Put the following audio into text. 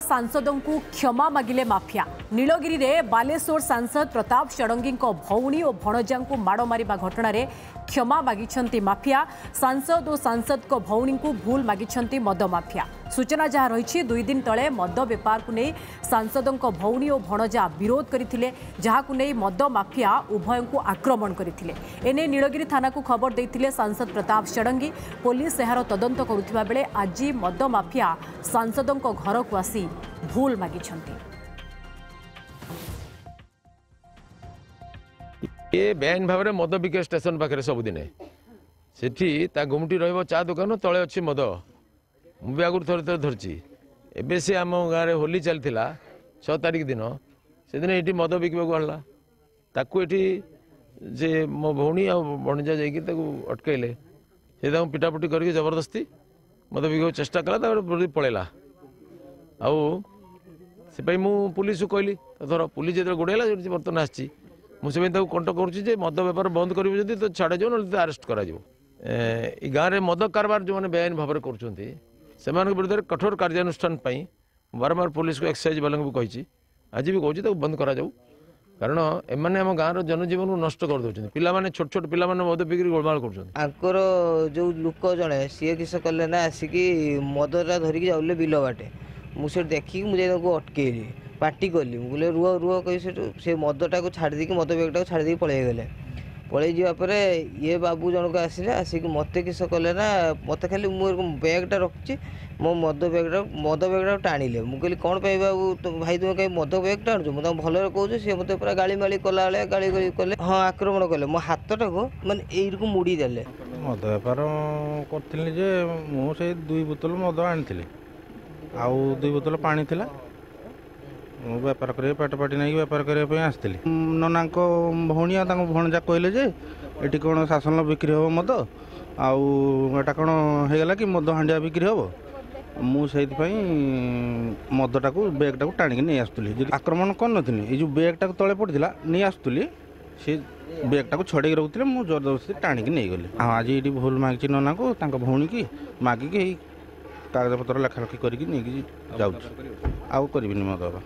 सांसदों को क्षमा मागिले माफिया नीलगिरी में बालेश्वर सांसद प्रताप षडंगी भौणी और भणजा को माड़ मारिबा घटना रे क्षमा मागिछंती माफिया सांसद और सांसद को भौणी को भूल मागिछंती मद माफिया सूचना जहाँ रही 2 दिन तले मद बेपार को नहीं सांसदों को भौणी और भणजा विरोध करते जहाँ को नहीं मद माफिया उभय को आक्रमण करते एने नीलगिरी थाना को खबर देते सांसद प्रताप षडंगी पुलिस यार तदंत करुवा बेले आज मद माफिया सांसदों को घर को आसी भूल मागिछंती। ये बेआईन भाव में मद बिके स्टेशन पाखे सबुदिन से गुमटी रही चा दुकान तले अच्छी मद मुझे आगुरी थोड़े थोड़े धरची एवं सी आम गाँव में होली चलती 6 तारिख दिन से दिन ये मद बिकवाक आणला ताकू ये जे मो भौणी आ भणजा जाकि अटकैले से पिटापुटी करके जबरदस्ती मद बिकवाक चेष्टा कला पलैला आउ से मु पुलिस को कहली धर पुलिस जो गोड़ेला बर्तमान आसी मुझे कंटक करुच्ची मद बेपार बंद करेंगे तो छाड़ जाओ ना आरेस्ट कर गाँव में मद कारबार जो मैंने बेआईन भाव में कर विरुद्ध कठोर कार्यानुष्ठान बारंबार पुलिस को एक्साइज वालों को कही आज भी कहूँ बंद करा जाऊ कारण एमाने आम गाँव जनजीवन को नष्ट कर दौरान पिलाने छोट छोट पिला मद बिक्री गोलमाल कर जो लोक जड़े सी किस कले ना आसिकी मदटा धरिकी जाऊले बिल बाटे मुझे देखिकी मुझे अटकेली पार्टी कली मुझे रुह रुह कही से मदटा को छाड़ दी मद बैगटा को छाड़ दी पलि गले पलि जावापर ये बाबू जनक आसिले आसिक मत किस कले ना मत खाली मुझे बैगटा रखी मो मद बैगटा टाणिले मुझे कहली कौन पाई बाबू तो भाई तुम कहीं मद बैगटा आणु मुझे भल कहूँ सी मत पूरा गाड़ी माली कला गाड़ी कले हाँ आक्रमण कले मो हाथटा को मैंने यू मुड़ी देले मद बेपार करी मुझे 2 बोतल मद आनी आउ 2 बोतल पानी थिला मु बेपार कर पेट पाटी नहीं बेपार करने आसती नना भौणी भणजा कहले जे ये कौन शासन बिक्री हम मद आटा कौन होगा कि मद हांडिया बिक्री हम मुझे मदटा को बैगटा को टाणी नहीं आसुली आक्रमण कर ये जो बैगटा तले पड़ा नहीं आसुली से बैगटा को छड़े रखुले मुझे जबरदस्ती टाणी नहीं गली हाँ आज ये भूल मांगी नना को भौणी की मागिकी कागज पत्र लेखालेखी करके नहीं जाऊँ आउ करी मद